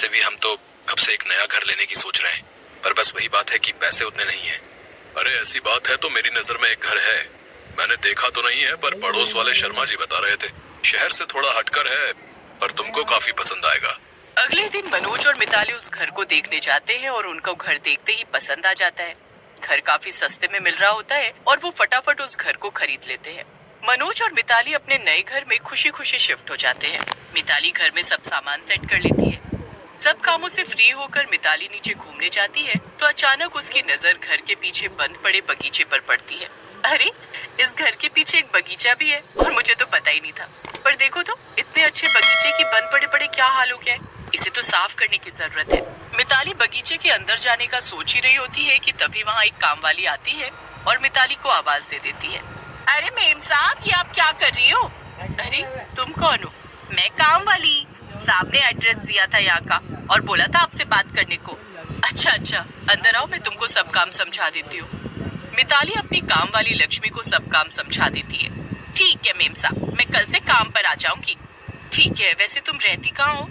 वैसे भी हम तो कब से एक नया घर लेने की सोच रहे हैं, पर बस वही बात है कि पैसे उतने नहीं है। अरे ऐसी बात है तो मेरी नजर में एक घर है। मैंने देखा तो नहीं है, पर पड़ोस वाले शर्मा जी बता रहे थे। शहर से थोड़ा हटकर है, पर तुमको काफी पसंद आएगा। अगले दिन मनोज और मिताली उस घर को देखने जाते हैं और उनको घर देखते ही पसंद आ जाता है। घर काफी सस्ते में मिल रहा होता है और वो फटाफट उस घर को खरीद लेते हैं। मनोज और मिताली अपने नए घर में खुशी खुशी शिफ्ट हो जाते हैं। मिताली घर में सब सामान सेट कर लेती है। सब कामों से फ्री होकर मिताली नीचे घूमने जाती है तो अचानक उसकी नजर घर के पीछे बंद पड़े बगीचे पर पड़ती है। अरे, इस घर के पीछे एक बगीचा भी है और मुझे तो पता ही नहीं था। पर देखो तो, इतने अच्छे बगीचे की बंद पड़े पड़े क्या हाल हो गया है। इसे तो साफ करने की जरूरत है। मिताली बगीचे के अंदर जाने का सोच ही रही होती है कि तभी वहाँ एक काम वाली आती है और मिताली को आवाज दे देती है। अरे मेम साहब, ये आप क्या कर रही हो? अरे, तुम कौन हो? मैं काम वाली। साहब ने एड्रेस दिया था यहाँ का और बोला था आपसे बात करने को। अच्छा अच्छा, अंदर आओ, मैं तुमको सब काम समझा देती हूँ। मिताली अपनी काम वाली लक्ष्मी को सब काम समझा देती है। ठीक है मेम साहब, मैं कल से काम पर आ जाऊंगी। ठीक है, वैसे तुम रहती कहाँ हो?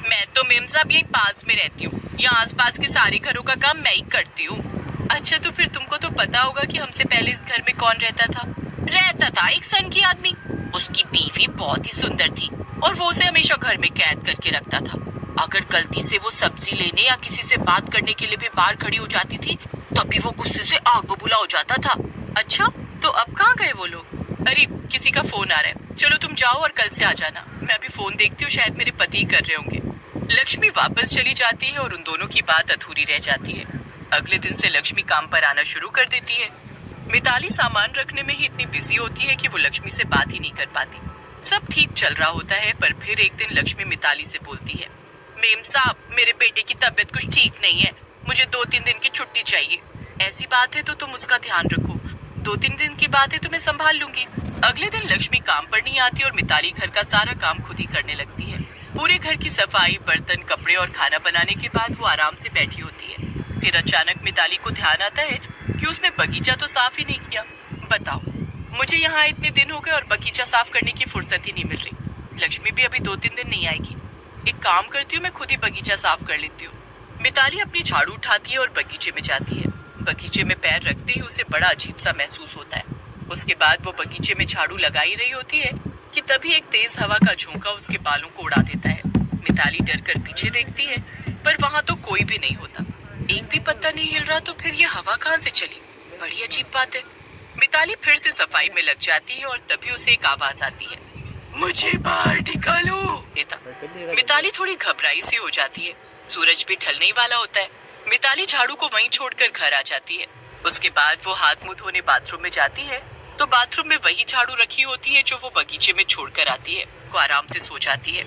मैं तो मेम साहब यही पास में रहती हूँ। यहाँ आसपास के सारे घरों का काम मैं ही करती हूँ। अच्छा, तो फिर तुमको तो पता होगा कि हमसे पहले इस घर में कौन रहता था? रहता था एक सन की आदमी। उसकी बीवी बहुत ही सुंदर थी और वो उसे हमेशा घर में कैद करके रखता था। अगर गलती से वो सब्जी लेने या किसी से बात करने के लिए भी बाहर खड़ी हो जाती थी, तभी वो गुस्से से आग बबूला हो जाता था। अच्छा, तो अब कहाँ गए वो लोग? अरे, किसी का फोन आ रहा है। चलो तुम जाओ और कल से आ जाना। मैं अभी फोन देखती हूँ, शायद मेरे पति ही कर रहे होंगे। लक्ष्मी वापस चली जाती है और उन दोनों की बात अधूरी रह जाती है। अगले दिन से लक्ष्मी काम पर आना शुरू कर देती है। मिताली सामान रखने में ही इतनी बिजी होती है कि वो लक्ष्मी से बात ही नहीं कर पाती। सब ठीक चल रहा होता है, पर फिर एक दिन लक्ष्मी मिताली से बोलती है। मेम साहब, मेरे बेटे की तबीयत कुछ ठीक नहीं है। मुझे 2-3 दिन की छुट्टी चाहिए। ऐसी बात है तो तुम उसका ध्यान रखो। 2-3 दिन की बात है तो मैं संभाल लूंगी। अगले दिन लक्ष्मी काम पर नहीं आती और मिताली घर का सारा काम खुद ही करने लगती है। पूरे घर की सफाई, बर्तन, कपड़े और खाना बनाने के बाद वो आराम से बैठी होती है। फिर अचानक मिताली को ध्यान आता है कि उसने बगीचा तो साफ ही नहीं किया। बताओ, मुझे यहाँ इतने दिन हो गए और बगीचा साफ करने की फुर्सत ही नहीं मिल रही। लक्ष्मी भी अभी 2-3 दिन नहीं आएगी। एक काम करती हूँ, मैं खुद ही बगीचा साफ कर लेती हूँ। मिताली अपनी झाड़ू उठाती है और बगीचे में जाती है। बगीचे में पैर रखते ही उसे बड़ा अजीब सा महसूस होता है। उसके बाद वो बगीचे में झाड़ू लगा ही रही होती है कि तभी एक तेज हवा का झोंका उसके बालों को उड़ा देता है। मिताली डर कर पीछे देखती है, पर वहाँ तो कोई भी नहीं होता। एक भी पत्ता नहीं हिल रहा, तो फिर ये हवा कहाँ से चली? बड़ी अजीब बात है। मिताली फिर से सफाई में लग जाती है और तभी उसे एक आवाज आती है। मुझे बाहर निकालो। मिताली थोड़ी घबराई सी हो जाती है। सूरज भी ढलने ही वाला होता है। मिताली झाड़ू को वहीं छोड़कर घर आ जाती है। उसके बाद वो हाथ मुंह धोने बाथरूम में जाती है तो बाथरूम में वही झाड़ू रखी होती है जो वो बगीचे में छोड़कर आती है। वो आराम से सो जाती है।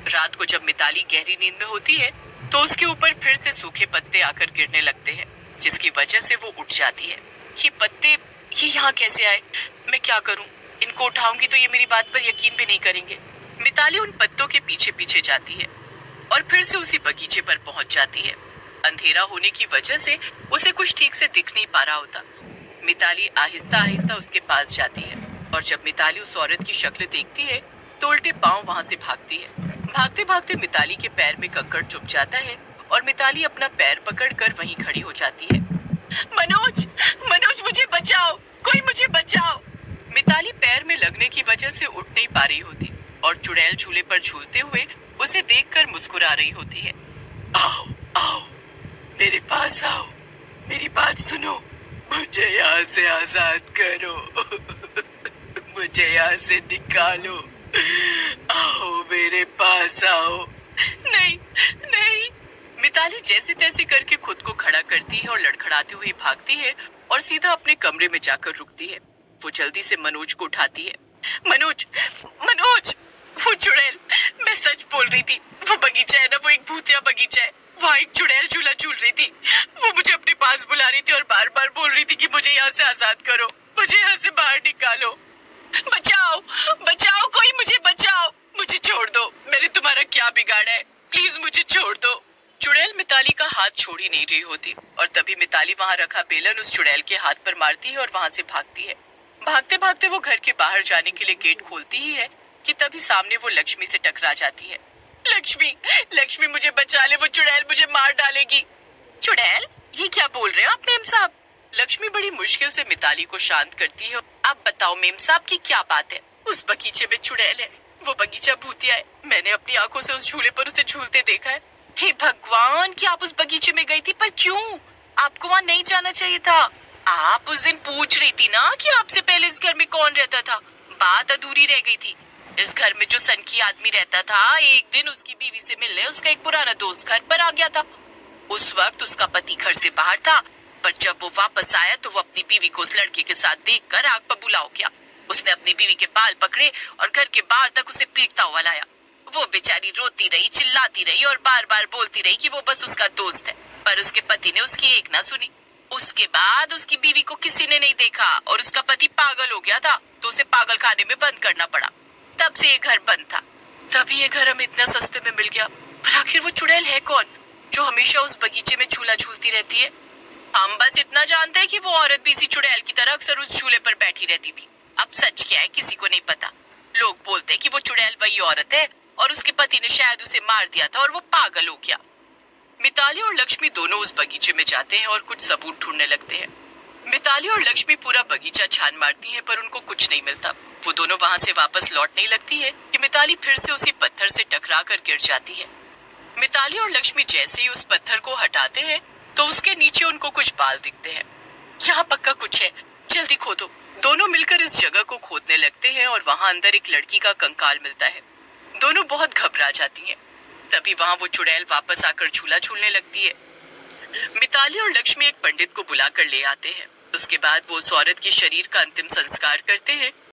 रात को जब मिताली गहरी नींद में होती है तो उसके ऊपर फिर से सूखे पत्ते आकर गिरने लगते हैं, जिसकी वजह से वो उठ जाती है। ये पत्ते, ये यहाँ कैसे आए? मैं क्या करूँ? इनको उठाऊंगी तो ये मेरी बात पर यकीन भी नहीं करेंगे। मिताली उन पत्तों के पीछे पीछे जाती है और फिर से उसी बगीचे पर पहुंच जाती है। अंधेरा होने की वजह से उसे कुछ ठीक से दिख नहीं पा रहा होता। मिताली आहिस्ता आहिस्ता उसके पास जाती है और जब मिताली उस औरत की शक्ल देखती है तो उल्टे पांव वहां से भागती है। भागते भागते मिताली के पैर में कंकड़ चुभ जाता है और मिताली अपना पैर पकड़कर वहीं खड़ी हो जाती है। मनोज, मनोज, मुझे बचाओ, कोई मुझे बचाओ। मिताली पैर में लगने की वजह से उठ नहीं पा रही होती और चुड़ैल झूले पर झूलते हुए उसे देखकर मुस्कुरा रही होती है। आओ आओ, मेरे पास आओ, मेरी बात सुनो, मुझे यहाँ से आजाद करो, मुझे यहाँ से निकालो, आओ मेरे पास आओ। नहीं नहीं। मिताली जैसे तैसे करके खुद को खड़ा करती है और लड़खड़ाती हुई भागती है और सीधा अपने कमरे में जाकर रुकती है। वो जल्दी से मनोज को उठाती है। मनोज, मनोज, वो चुड़ैल, मैं सच बोल रही थी। वो बगीचा है ना, वो एक भूतिया बगीचा है। वहाँ एक चुड़ैल झूला झूल रही थी। वो मुझे अपने पास बुला रही थी और बार बार बोल रही थी कि मुझे यहाँ से आजाद करो, मुझे यहाँ से बाहर निकालो। बचाओ, बचाओ, कोई मुझे बचाओ, मुझे छोड़ दो। मैंने तुम्हारा क्या बिगाड़ा है? प्लीज मुझे छोड़ दो। चुड़ैल मिताली का हाथ छोड़ ही नहीं रही होती और तभी मिताली वहाँ रखा बेलन उस चुड़ैल के हाथ पर मारती है और वहाँ से भागती है। भागते भागते वो घर के बाहर जाने के लिए गेट खोलती ही है कि तभी सामने वो लक्ष्मी से टकरा जाती है। लक्ष्मी, लक्ष्मी मुझे बचा ले, वो चुड़ैल मुझे मार डालेगी। चुड़ैल? ये क्या बोल रहे हो आप मेम साहब? लक्ष्मी बड़ी मुश्किल से मिताली को शांत करती है। आप बताओ मेम साहब की क्या बात है? उस बगीचे में चुड़ैल है, वो बगीचा भूतिया है। मैंने अपनी आंखों से उस झूले पर उसे झूलते देखा है। हे भगवान, कि आप उस बगीचे में गई थी, पर क्यों? आपको वहाँ नहीं जाना चाहिए था। आप उस दिन पूछ रही थी ना कि आपसे पहले इस घर में कौन रहता था। बात अधूरी रह गई थी। इस घर में जो सनकी आदमी रहता था, एक दिन उसकी बीवी से मिलने उसका एक पुराना दोस्त घर पर आ गया था। उस वक्त उसका पति घर से बाहर था, पर जब वो वापस आया तो वो अपनी बीवी को उस लड़के के साथ देखकर आग बबूला हो गया। उसने अपनी बीवी के बाल पकड़े और घर के बाहर तक उसे पीटता हुआ लाया। वो बेचारी रोती रही, चिल्लाती रही और बार बार बोलती रही कि वो बस उसका दोस्त है, पर उसके पति ने उसकी एक ना सुनी। उसके बाद उसकी बीवी को किसी ने नहीं देखा और उसका पति पागल हो गया था, तो उसे पागल खाने में बंद करना पड़ा। तब से ये घर बंद था। तभी ये घर हमें इतना सस्ते में मिल गया। पर आखिर वो चुड़ैल है कौन जो हमेशा उस बगीचे में झूला झूलती रहती है? हम बस इतना जानते हैं कि वो औरत भी इसी चुड़ैल की तरह अक्सर उस झूले पर बैठी रहती थी। अब सच क्या है किसी को नहीं पता। लोग बोलते हैं कि वो चुड़ैल वही औरत है और उसके पति ने शायद उसे मार दिया था और वो पागल हो गया। मिताली और लक्ष्मी दोनों उस बगीचे में जाते हैं और कुछ सबूत ढूंढने लगते हैं। मिताली और लक्ष्मी पूरा बगीचा छान मारती हैं, पर उनको कुछ नहीं मिलता। वो दोनों वहाँ से वापस लौटने ही लगती है कि मिताली फिर से उसी पत्थर से टकरा कर गिर जाती है। मिताली और लक्ष्मी जैसे ही उस पत्थर को हटाते हैं तो उसके नीचे उनको कुछ बाल दिखते हैं। यहाँ पक्का कुछ है, जल्दी खोदो। दोनों मिलकर इस जगह को खोदने लगते हैं और वहाँ अंदर एक लड़की का कंकाल मिलता है। दोनों बहुत घबरा जाती हैं। तभी वहाँ वो चुड़ैल वापस आकर झूला झूलने लगती है। मिताली और लक्ष्मी एक पंडित को बुलाकर ले आते हैं। उसके बाद वो उस औरत के शरीर का अंतिम संस्कार करते हैं